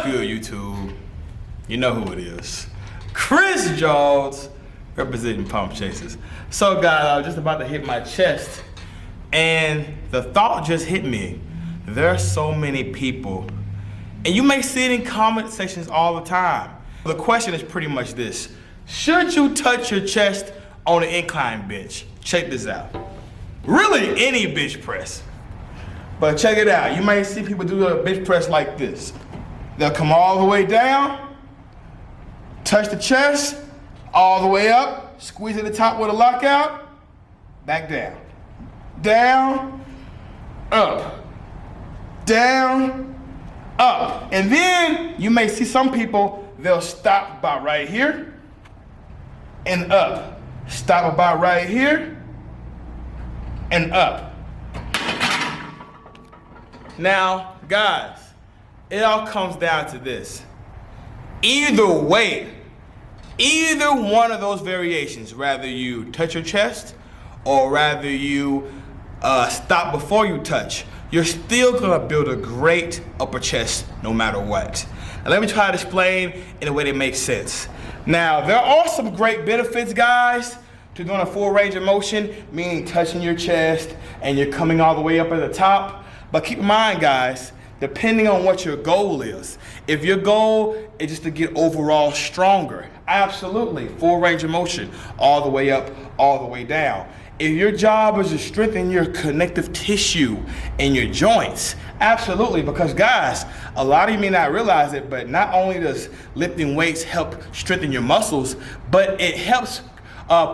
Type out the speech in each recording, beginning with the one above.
What's good, YouTube? You know who it is. Chris Jones, representing Pump Chasers. So guys, I was just about to hit my chest and the thought just hit me. There are so many people, and you may see it in comment sections all the time. The question is pretty much this: should you touch your chest on an incline bench? Check this out. Really, any bench press. But check it out. You may see people do a bench press like this. They'll come all the way down, touch the chest, all the way up, squeeze at the top with a lockout, back down. Down, up, down, up. And then you may see some people, they'll stop about right here and up. Stop about right here and up. Now, guys, it all comes down to this. Either way, either one of those variations, rather you touch your chest or rather you stop before you touch, you're still gonna build a great upper chest no matter what. Now let me try to explain in a way that makes sense. Now, there are some great benefits, guys, to doing a full range of motion, meaning touching your chest and you're coming all the way up at the top. But keep in mind, guys, depending on what your goal is. If your goal is just to get overall stronger, absolutely, full range of motion, all the way up, all the way down. If your job is to strengthen your connective tissue and your joints, absolutely, because guys, a lot of you may not realize it, but not only does lifting weights help strengthen your muscles, but it helps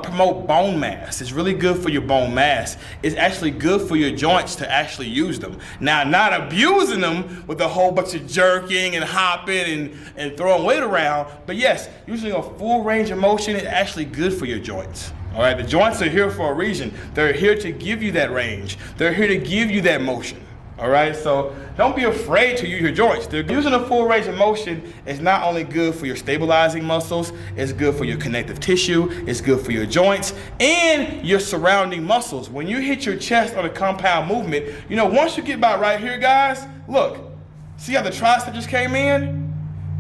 promote bone mass. It's really good for your bone mass. It's actually good for your joints to actually use them. Now, not abusing them with a whole bunch of jerking and hopping and throwing weight around, but yes, using a full range of motion is actually good for your joints. All right, the joints are here for a reason. They're here to give you that range. They're here to give you that motion. All right, so don't be afraid to use your joints. Using a full range of motion is not only good for your stabilizing muscles, it's good for your connective tissue, it's good for your joints, and your surrounding muscles. When you hit your chest on a compound movement, you know, once you get about right here, guys, look, see how the tricep just came in?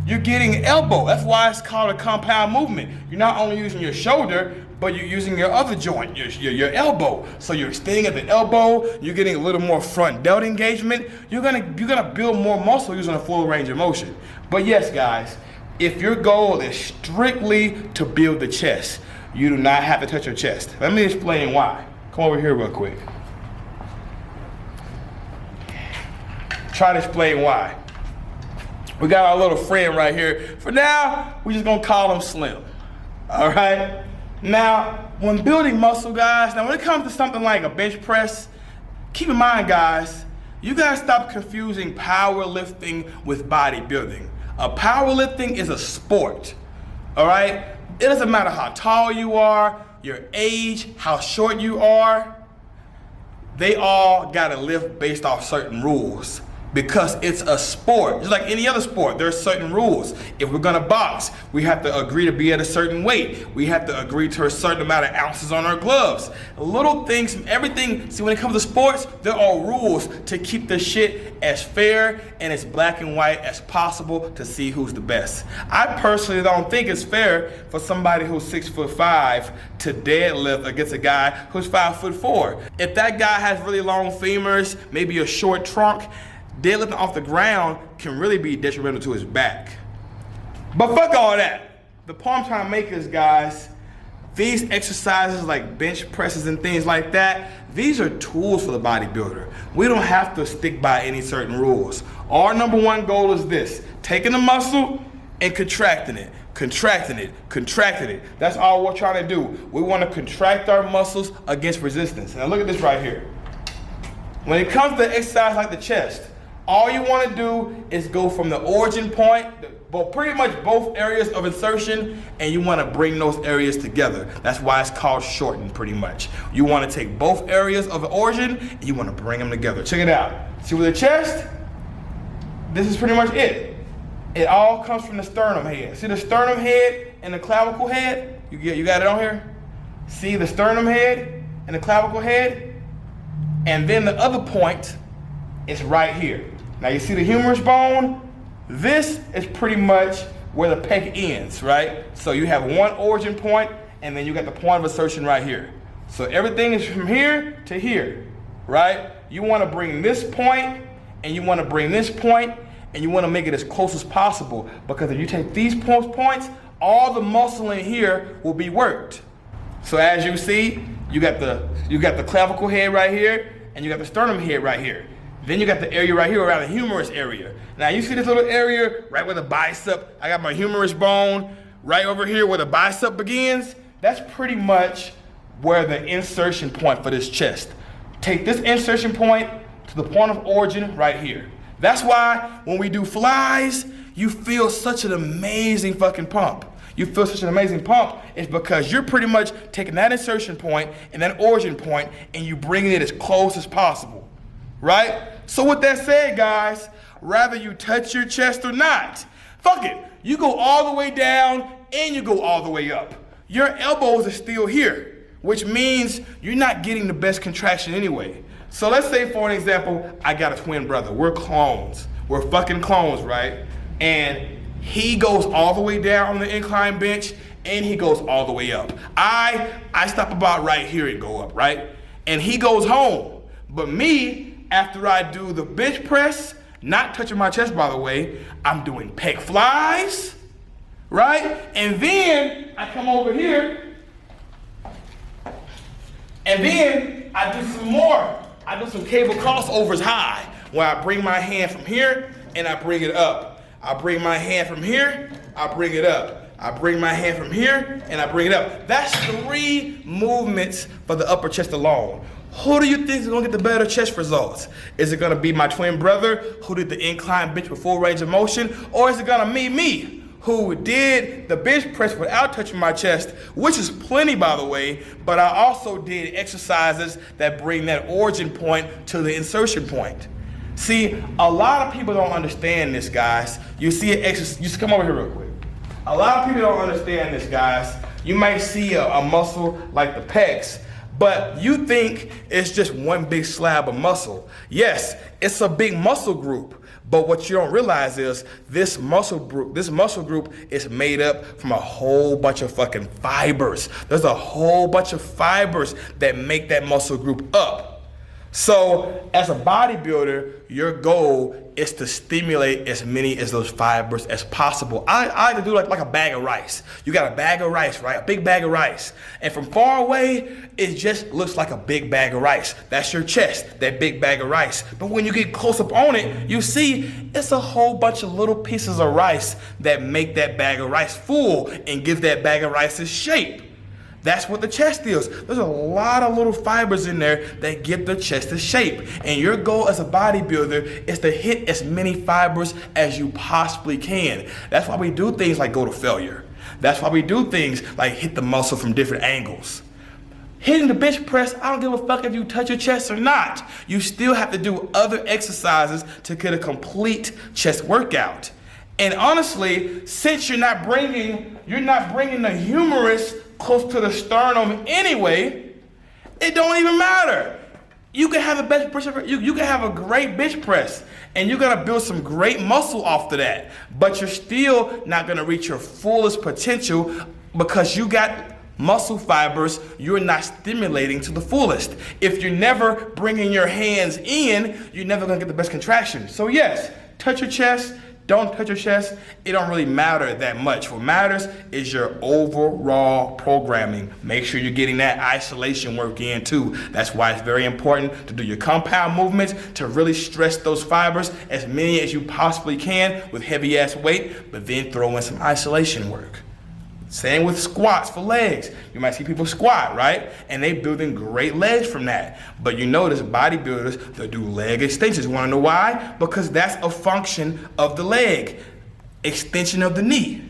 You're getting elbow. That's why it's called a compound movement. You're not only using your shoulder, but you're using your other joint, your elbow. So you're extending at the elbow, you're getting a little more front delt engagement. You're gonna build more muscle using a full range of motion. But yes, guys, if your goal is strictly to build the chest, you do not have to touch your chest. Let me explain why. Come over here real quick. Try to explain why. We got our little friend right here. For now, we're just gonna call him Slim, all right? Now, when building muscle, guys, now when it comes to something like a bench press, keep in mind, guys, you gotta stop confusing powerlifting with bodybuilding. Powerlifting is a sport, all right? It doesn't matter how tall you are, your age, how short you are, they all gotta lift based off certain rules. Because it's a sport, just like any other sport, there are certain rules. If we're gonna box, we have to agree to be at a certain weight. We have to agree to a certain amount of ounces on our gloves. Little things, everything, see when it comes to sports, there are rules to keep the shit as fair and as black and white as possible to see who's the best. I personally don't think it's fair for somebody who's 6'5" to deadlift against a guy who's 5'4". If that guy has really long femurs, maybe a short trunk, deadlifting off the ground can really be detrimental to his back. But fuck all that. The point I'm trying to make is, guys, these exercises like bench presses and things like that, these are tools for the bodybuilder. We don't have to stick by any certain rules. Our number one goal is this: taking the muscle and contracting it, contracting it, contracting it. That's all we're trying to do. We want to contract our muscles against resistance. Now look at this right here. When it comes to exercise like the chest, all you want to do is go from the origin point, but pretty much both areas of insertion, and you want to bring those areas together. That's why it's called shorten, pretty much. You want to take both areas of the origin and you want to bring them together. Check it out. See with the chest, this is pretty much it. It all comes from the sternum head. See the sternum head and the clavicle head? You got it on here? See the sternum head and the clavicle head? And then the other point is right here. Now you see the humerus bone? This is pretty much where the pec ends, right? So you have one origin point, and then you got the point of insertion right here. So everything is from here to here, right? You want to bring this point, and you want to bring this point, and you want to make it as close as possible, because if you take these points, all the muscle in here will be worked. So as you see, you got the clavicle head right here, and you got the sternum head right here. Then you got the area right here around the humerus area. Now you see this little area right where the bicep, I got my humerus bone right over here where the bicep begins. That's pretty much where the insertion point for this chest. Take this insertion point to the point of origin right here. That's why when we do flies, you feel such an amazing fucking pump. You feel such an amazing pump, it's because you're pretty much taking that insertion point and that origin point and you bringing it as close as possible, right? So with that said, guys, rather you touch your chest or not, fuck it. You go all the way down and you go all the way up. Your elbows are still here, which means you're not getting the best contraction anyway. So let's say, for an example, I got a twin brother. We're clones. We're fucking clones, right? And he goes all the way down on the incline bench and he goes all the way up. I stop about right here and go up, right? And he goes home. But me, after I do the bench press, not touching my chest, by the way, I'm doing pec flies, right? And then I come over here and then I do some more. I do some cable crossovers high, where I bring my hand from here and I bring it up. I bring my hand from here, I bring it up. I bring my hand from here and I bring it up. That's 3 movements for the upper chest alone. Who do you think is gonna get the better chest results? Is it gonna be my twin brother who did the incline bench with full range of motion? Or is it gonna be me who did the bench press without touching my chest, which is plenty, by the way, but I also did exercises that bring that origin point to the insertion point. See, a lot of people don't understand this, guys. You see an exercise, just come over here real quick. A lot of people don't understand this, guys. You might see a muscle like the pecs, but you think it's just one big slab of muscle. Yes, it's a big muscle group. But what you don't realize is this muscle group is made up from a whole bunch of fucking fibers. There's a whole bunch of fibers that make that muscle group up. So as a bodybuilder, your goal is to stimulate as many as those fibers as possible. I like to do like a bag of rice. You got a bag of rice, right? A big bag of rice. And from far away, it just looks like a big bag of rice. That's your chest, that big bag of rice. But when you get close up on it, you see it's a whole bunch of little pieces of rice that make that bag of rice full and give that bag of rice its shape. That's what the chest is. There's a lot of little fibers in there that give the chest a shape. And your goal as a bodybuilder is to hit as many fibers as you possibly can. That's why we do things like go to failure. That's why we do things like hit the muscle from different angles. Hitting the bench press, I don't give a fuck if you touch your chest or not. You still have to do other exercises to get a complete chest workout. And honestly, since you're not bringing the humerus close to the sternum anyway, it don't even matter. You can have a bench press, you can have a great bench press, and you're gonna build some great muscle off of that, but you're still not gonna reach your fullest potential because you got muscle fibers you're not stimulating to the fullest. If you're never bringing your hands in, you're never gonna get the best contraction. So yes, touch your chest, don't touch your chest, it don't really matter that much. What matters is your overall programming. Make sure you're getting that isolation work in too. That's why it's very important to do your compound movements, to really stress those fibers, as many as you possibly can with heavy ass weight, but then throw in some isolation work. Same with squats for legs. You might see people squat, right? And they building great legs from that. But you notice bodybuilders that do leg extensions. You wanna know why? Because that's a function of the leg. Extension of the knee.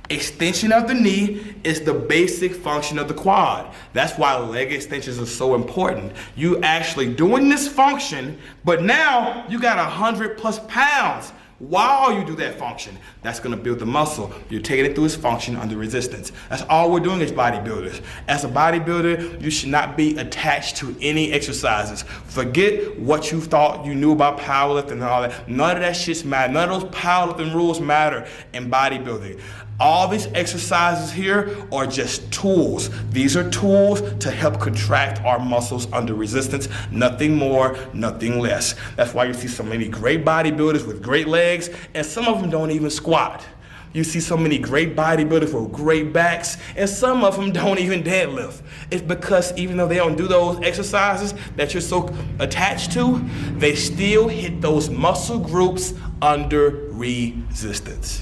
Extension of the knee is the basic function of the quad. That's why leg extensions are so important. You actually doing this function, but now you got 100+ pounds While you do that function, that's gonna build the muscle. You're taking it through its function under resistance. That's all we're doing as bodybuilders. As a bodybuilder, you should not be attached to any exercises. Forget what you thought you knew about powerlifting and all that. None of that shit's matter. None of those powerlifting rules matter in bodybuilding. All these exercises here are just tools. These are tools to help contract our muscles under resistance. Nothing more, nothing less. That's why you see so many great bodybuilders with great legs, and some of them don't even squat. You see so many great bodybuilders with great backs, and some of them don't even deadlift. It's because even though they don't do those exercises that you're so attached to, they still hit those muscle groups under resistance.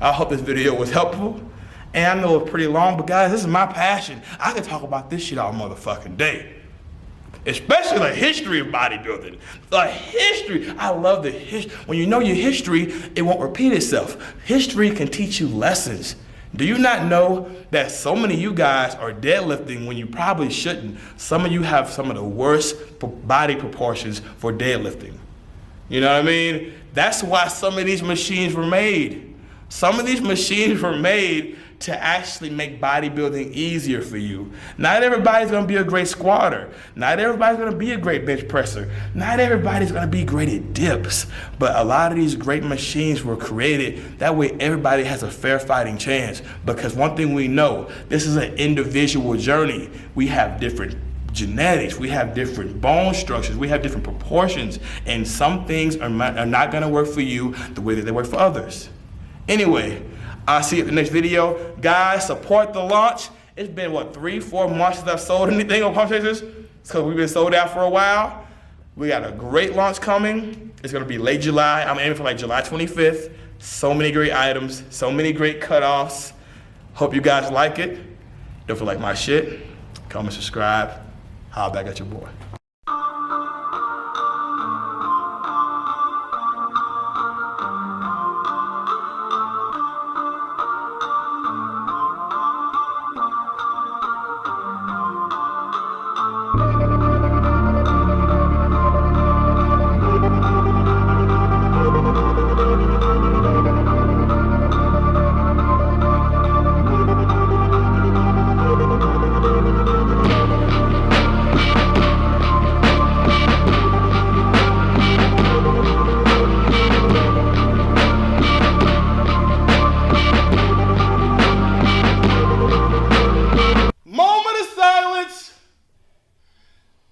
I hope this video was helpful. And I know it's pretty long, but guys, this is my passion. I can talk about this shit all motherfucking day. Especially the history of bodybuilding. The history, I love the history. When you know your history, it won't repeat itself. History can teach you lessons. Do you not know that so many of you guys are deadlifting when you probably shouldn't? Some of you have some of the worst body proportions for deadlifting. You know what I mean? That's why some of these machines were made. Some of these machines were made to actually make bodybuilding easier for you. Not everybody's gonna be a great squatter. Not everybody's gonna be a great bench presser. Not everybody's gonna be great at dips. But a lot of these great machines were created, that way everybody has a fair fighting chance. Because one thing we know, this is an individual journey. We have different genetics, we have different bone structures, we have different proportions, and some things are not gonna work for you the way that they work for others. Anyway, I'll see you in the next video. Guys, support the launch. It's been, what, 3-4 months since I've sold anything on Pump Chasers? It's because we've been sold out for a while. We got a great launch coming. It's gonna be late July. I'm aiming for like July 25th. So many great items, so many great cutoffs. Hope you guys like it. Don't feel like my shit. Comment, subscribe. Holla back at your boy.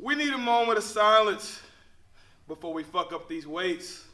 We need a moment of silence before we fuck up these weights.